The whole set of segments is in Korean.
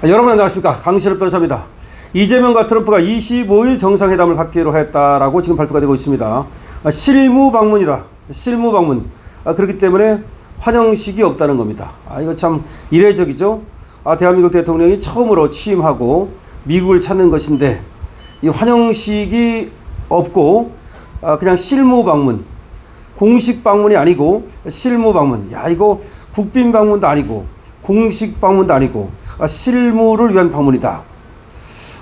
여러분 안녕하십니까, 강신업 변호사입니다. 이재명과 트럼프가 25일 정상회담을 갖기로 했다라고 지금 발표가 되고 있습니다. 실무 방문이다. 실무 방문. 그렇기 때문에 환영식이 없다는 겁니다. 이거 참 이례적이죠. 대한민국 대통령이 처음으로 취임하고 미국을 찾는 것인데 이 환영식이 없고 그냥 실무 방문, 공식 방문이 아니고 실무 방문. 이거 국빈 방문도 아니고 공식 방문도 아니고 실무를 위한 방문이다.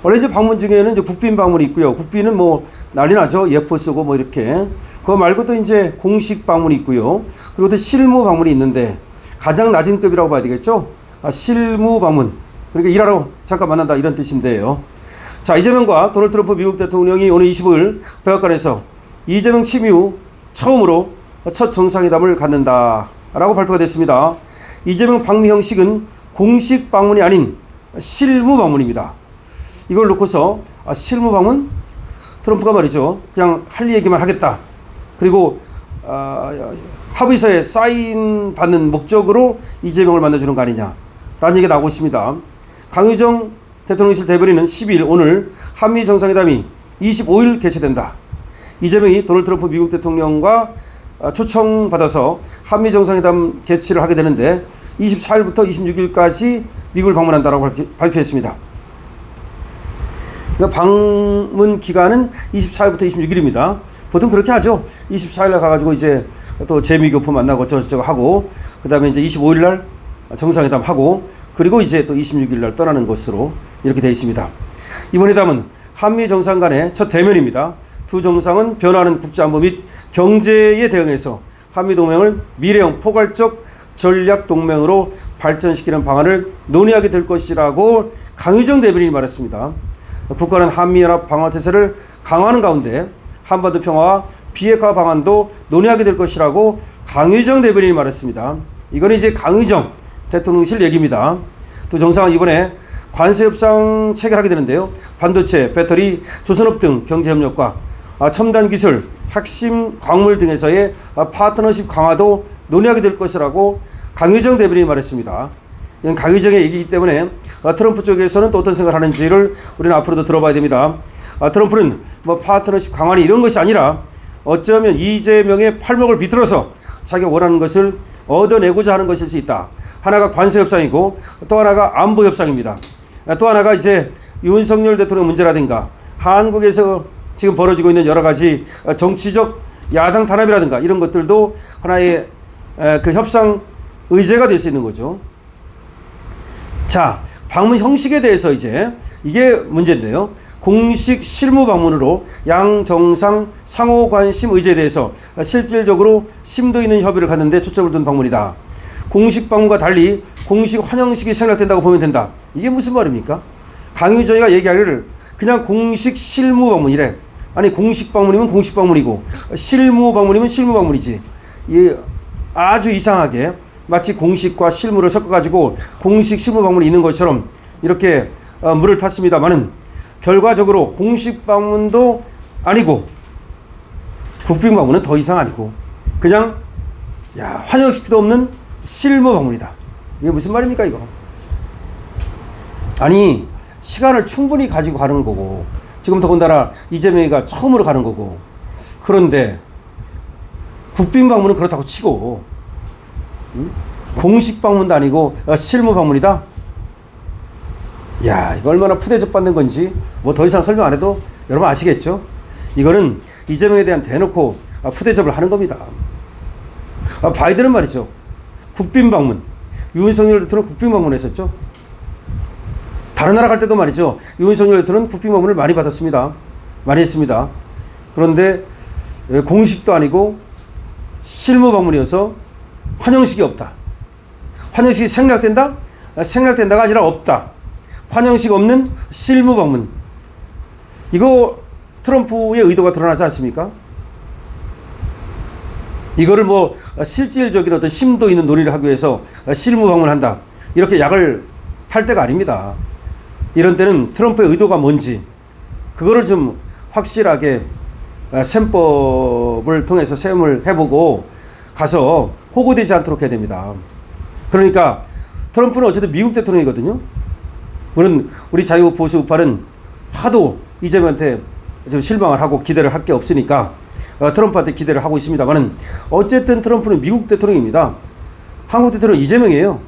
원래 이제 방문 중에는 이제 국빈 방문이 있고요. 국빈은 뭐 난리 나죠. 예포 쓰고 뭐 이렇게. 그거 말고도 이제 공식 방문이 있고요. 그리고 또 실무 방문이 있는데 가장 낮은 급이라고 봐야 되겠죠. 실무 방문. 그러니까 일하러 잠깐 만난다 이런 뜻인데요. 자, 이재명과 도널드 트럼프 미국 대통령이 오늘 25일 백악관에서 이재명 취임 이후 처음으로 첫 정상회담을 갖는다라고 발표가 됐습니다. 이재명 방미 형식은 공식 방문이 아닌 실무 방문입니다. 이걸 놓고서 실무 방문? 트럼프가 말이죠. 그냥 할 얘기만 하겠다. 그리고 합의서에 사인 받는 목적으로 이재명을 만나주는 거 아니냐라는 얘기가 나오고 있습니다. 강유정 대통령실 대변인은 12일 오늘 한미 정상회담이 25일 개최된다. 이재명이 도널드 트럼프 미국 대통령과 초청받아서 한미 정상회담 개최를 하게 되는데 24일부터 26일까지 미국을 방문한다라고 발표했습니다. 그러니까 방문 기간은 24일부터 26일입니다. 보통 그렇게 하죠. 24일날 가가지고 이제 또 재미교포 만나고 저거 하고, 그 다음에 이제 25일날 정상회담 하고, 그리고 이제 또 26일날 떠나는 것으로 이렇게 되어 있습니다. 이번 회담은 한미 정상 간의 첫 대면입니다. 두 정상은 변화하는 국제안보 및 경제에 대응해서 한미동맹을 미래형 포괄적 전략동맹으로 발전시키는 방안을 논의하게 될 것이라고 강유정 대변인이 말했습니다. 국가는 한미연합 방어태세를 강화하는 가운데 한반도 평화와 비핵화 방안도 논의하게 될 것이라고 강유정 대변인이 말했습니다. 이건 이제 강유정 대통령실 얘기입니다. 두 정상은 이번에 관세협상 체결하게 되는데요. 반도체, 배터리, 조선업 등 경제협력과 첨단 기술, 핵심 광물 등에서의 파트너십 강화도 논의하게 될 것이라고 강유정 대변인이 말했습니다. 이건 강유정의 얘기이기 때문에 트럼프 쪽에서는 또 어떤 생각을 하는지를 우리는 앞으로도 들어봐야 됩니다. 트럼프는 뭐 파트너십 강화니 이런 것이 아니라 어쩌면 이재명의 팔목을 비틀어서 자기가 원하는 것을 얻어내고자 하는 것일 수 있다. 하나가 관세협상이고 또 하나가 안보협상입니다. 또 하나가 이제 윤석열 대통령 문제라든가 한국에서 지금 벌어지고 있는 여러 가지 정치적 야당 탄압이라든가 이런 것들도 하나의 그 협상 의제가 될 수 있는 거죠. 자, 방문 형식에 대해서 이제 이게 문제인데요. 공식 실무 방문으로 양 정상 상호 관심 의제에 대해서 실질적으로 심도 있는 협의를 갖는데 초점을 둔 방문이다. 공식 방문과 달리 공식 환영식이 생략된다고 보면 된다. 이게 무슨 말입니까? 강유정이가 얘기하기를 그냥 공식 실무 방문이래. 아니, 공식 방문이면 공식 방문이고 실무 방문이면 실무 방문이지. 이게 아주 이상하게 마치 공식과 실무를 섞어가지고 공식 실무 방문이 있는 것처럼 이렇게 물을 탔습니다만은 결과적으로 공식 방문도 아니고 국빈 방문은 더 이상 아니고 그냥 환영식도 없는 실무 방문이다. 이게 무슨 말입니까 이거? 아니, 시간을 충분히 가지고 가는 거고 지금 더군다나 이재명이가 처음으로 가는 거고, 그런데 국빈 방문은 그렇다고 치고 공식 방문도 아니고 실무 방문이다? 이거 얼마나 푸대접 받는 건지 뭐 더 이상 설명 안 해도 여러분 아시겠죠? 이거는 이재명에 대한 대놓고 푸대접을 하는 겁니다. 바이든은 말이죠. 국빈 방문. 윤석열 대통령 국빈 방문했었죠. 다른 나라 갈 때도 말이죠. 윤석열 대통령은 국빈 방문을 많이 받았습니다. 많이 했습니다. 그런데 공식도 아니고 실무 방문이어서 환영식이 없다. 환영식이 생략된다? 생략된다가 아니라 없다. 환영식 없는 실무 방문. 이거 트럼프의 의도가 드러나지 않습니까? 이거를 뭐 실질적인 어떤 심도 있는 논의를 하기 위해서 실무 방문한다. 이렇게 약을 팔 때가 아닙니다. 이런 때는 트럼프의 의도가 뭔지 그거를 좀 확실하게 셈법을 통해서 셈을 해보고 가서 호구되지 않도록 해야 됩니다. 그러니까 트럼프는 어쨌든 미국 대통령이거든요. 물론 우리 자유보수 우파는 하도 이재명한테 지금 실망을 하고 기대를 할 게 없으니까 트럼프한테 기대를 하고 있습니다만은 어쨌든 트럼프는 미국 대통령입니다. 한국 대통령은 이재명이에요.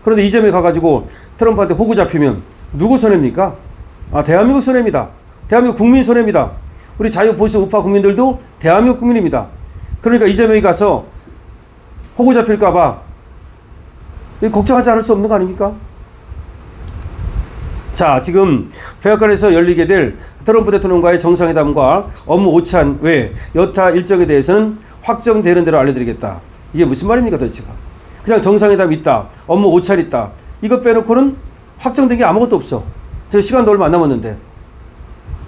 그런데 이재명이 가가지고 트럼프한테 호구 잡히면 누구 손해입니까? 대한민국 손해입니다. 대한민국 국민 손해입니다. 우리 자유보수 우파 국민들도 대한민국 국민입니다. 그러니까 이재명이 가서 호구 잡힐까봐 걱정하지 않을 수 없는 거 아닙니까? 자, 지금 백악관에서 열리게 될 트럼프 대통령과의 정상회담과 업무 오찬 외 여타 일정에 대해서는 확정되는 대로 알려드리겠다. 이게 무슨 말입니까 도대체가? 그냥 정상회담 있다, 업무 오찬 있다, 이것 빼놓고는 확정된 게 아무것도 없어. 저 시간도 얼마 안 남았는데.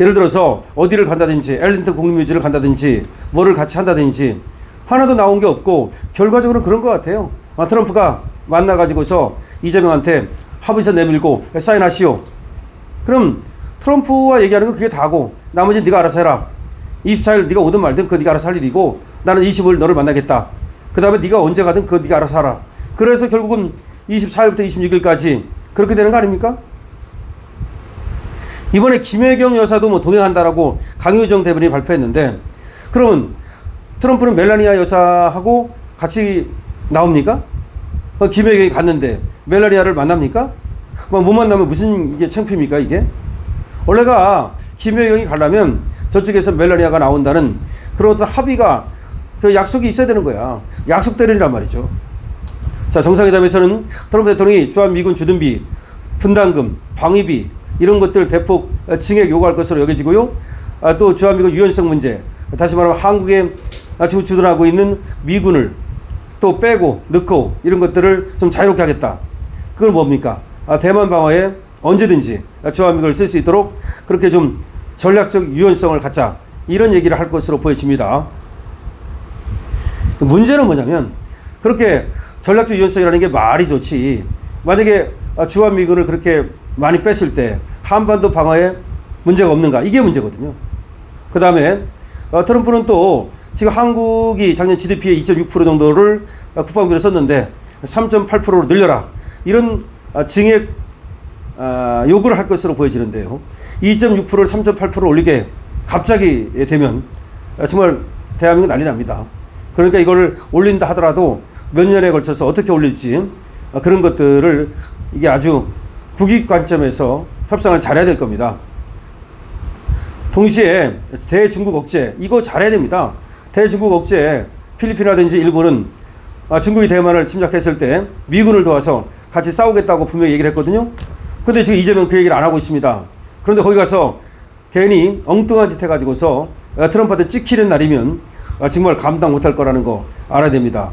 예를 들어서 어디를 간다든지 엘링턴 국립묘지를 간다든지 뭐를 같이 한다든지 하나도 나온 게 없고 결과적으로는 그런 것 같아요. 트럼프가 만나가지고서 이재명한테 합의서 내밀고 사인하시오. 그럼 트럼프와 얘기하는 건 그게 다고 나머지는 네가 알아서 해라. 24일 네가 오든 말든 그거 네가 알아서 할 일이고 나는 25일 너를 만나겠다. 그 다음에 네가 언제 가든 그거 네가 알아서 하라. 그래서 결국은 24일부터 26일까지 그렇게 되는 거 아닙니까? 이번에 김혜경 여사도 뭐 동행한다라고 강효정 대변인이 발표했는데 그러면 트럼프는 멜라니아 여사하고 같이 나옵니까? 김혜경이 갔는데 멜라니아를 만납니까? 못 만나면 무슨 이게 창피입니까 이게? 원래가 김혜경이 가려면 저쪽에서 멜라니아가 나온다는 그런 어떤 합의가 그 약속이 있어야 되는 거야. 약속 대련이란 말이죠. 자, 정상회담에서는 트럼프 대통령이 주한미군 주둔비, 분담금, 방위비 이런 것들 대폭 증액 요구할 것으로 여겨지고요. 또 주한미군 유연성 문제, 다시 말하면 한국에 지금 주둔하고 있는 미군을 또 빼고 넣고 이런 것들을 좀 자유롭게 하겠다. 그건 뭡니까? 대만 방어에 언제든지 주한미군을 쓸 수 있도록 그렇게 좀 전략적 유연성을 갖자. 이런 얘기를 할 것으로 보여집니다. 문제는 뭐냐면 그렇게 전략적 유연성이라는 게 말이 좋지. 만약에 주한미군을 그렇게 많이 뺐을 때 한반도 방어에 문제가 없는가? 이게 문제거든요. 그 다음에 트럼프는 또 지금 한국이 작년 GDP의 2.6% 정도를 국방비로 썼는데 3.8%로 늘려라. 이런 증액 요구를 할 것으로 보여지는데요. 2.6%를 3.8% 올리게 갑자기 되면 정말 대한민국 난리 납니다. 그러니까 이걸 올린다 하더라도 몇 년에 걸쳐서 어떻게 올릴지 그런 것들을 이게 아주 국익 관점에서 협상을 잘해야 될 겁니다. 동시에 대중국 억제 이거 잘해야 됩니다. 대중국 억제 필리핀이라든지 일본은 중국이 대만을 침략했을 때 미군을 도와서 같이 싸우겠다고 분명히 얘기를 했거든요. 근데 지금 이재명 그 얘기를 안 하고 있습니다. 그런데 거기 가서 괜히 엉뚱한 짓 해가지고서 트럼프한테 찍히는 날이면 정말 감당 못할 거라는 거 알아야 됩니다.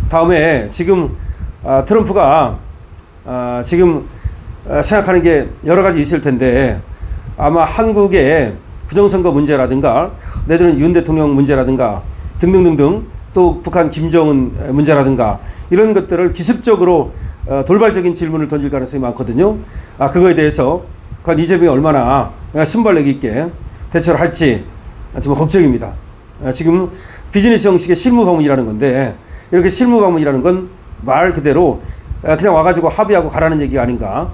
다음에 지금 트럼프가 지금 생각하는 게 여러 가지 있을 텐데 아마 한국의 부정선거 문제라든가 내지는 윤 대통령 문제라든가 등등등등 또 북한 김정은 문제라든가 이런 것들을 기습적으로 돌발적인 질문을 던질 가능성이 많거든요. 그거에 대해서 과연 이재명이 얼마나 순발력 있게 대처를 할지 정말 걱정입니다. 지금 비즈니스 형식의 실무 방문이라는 건데 이렇게 실무 방문이라는 건 말 그대로 그냥 와가지고 합의하고 가라는 얘기가 아닌가.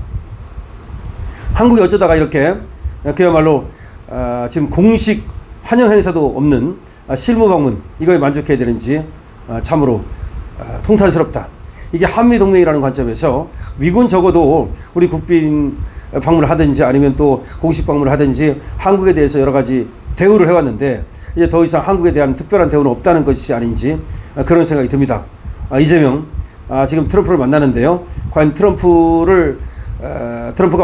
한국이 어쩌다가 이렇게 그야말로 지금 공식 환영 행사도 없는 실무 방문 이거에 만족해야 되는지 참으로 통탄스럽다. 이게 한미동맹이라는 관점에서 미군 적어도 우리 국빈 방문을 하든지 아니면 또 공식 방문을 하든지 한국에 대해서 여러 가지 대우를 해왔는데 이제 더 이상 한국에 대한 특별한 대우는 없다는 것이 아닌지 그런 생각이 듭니다. 이재명 지금 트럼프를 만나는데요. 과연 트럼프가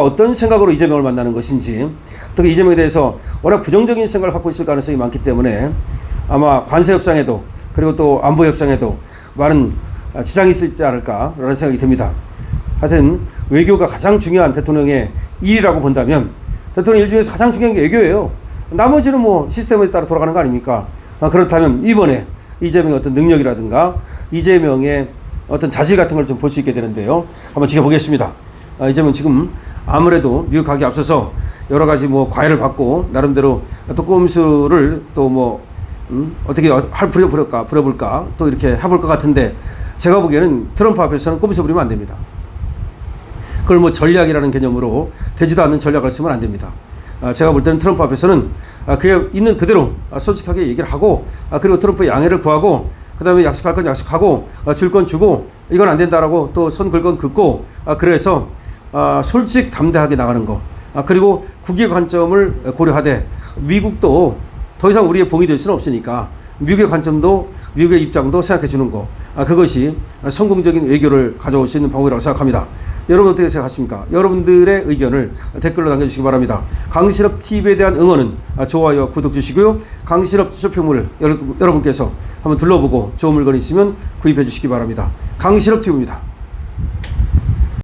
어떤 생각으로 이재명을 만나는 것인지 특히 이재명에 대해서 워낙 부정적인 생각을 갖고 있을 가능성이 많기 때문에 아마 관세 협상에도 그리고 또 안보 협상에도 많은 지장이 있지 않을까라는 생각이 듭니다. 하여튼 외교가 가장 중요한 대통령의 일이라고 본다면 대통령 일 중에서 가장 중요한 게 외교예요. 나머지는 뭐 시스템에 따라 돌아가는 거 아닙니까? 그렇다면 이번에 이재명의 어떤 능력이라든가 이재명의 어떤 자질 같은 걸 좀 볼 수 있게 되는데요. 한번 지켜보겠습니다. 이재명 지금 아무래도 미국 가기 앞서서 여러 가지 뭐 과외를 받고 나름대로 또 꼼수를 또 뭐 어떻게 부려볼까 또 이렇게 해볼 것 같은데 제가 보기에는 트럼프 앞에서는 꼼수 부리면 안 됩니다. 그걸 뭐 전략이라는 개념으로 되지도 않는 전략을 쓰면 안 됩니다. 제가 볼 때는 트럼프 앞에서는 그게 있는 그대로 솔직하게 얘기를 하고 그리고 트럼프의 양해를 구하고 그다음에 약속할 건 약속하고 줄 건 주고 이건 안 된다라고 또 손 긁건 긋고 그래서 솔직 담대하게 나가는 거 그리고 국익 관점을 고려하되 미국도 더 이상 우리의 봉이 될 수는 없으니까 미국의 관점도 미국의 입장도 생각해 주는 거 그것이 성공적인 외교를 가져올 수 있는 방법이라고 생각합니다. 여러분 어떻게 생각하십니까? 여러분들의 의견을 댓글로 남겨주시기 바랍니다. 강신업 TV에 대한 응원은 좋아요와 구독 주시고요. 강신업 쇼핑몰을 여러분께서 한번 둘러보고 좋은 물건 있으면 구입해 주시기 바랍니다. 강신업 TV입니다.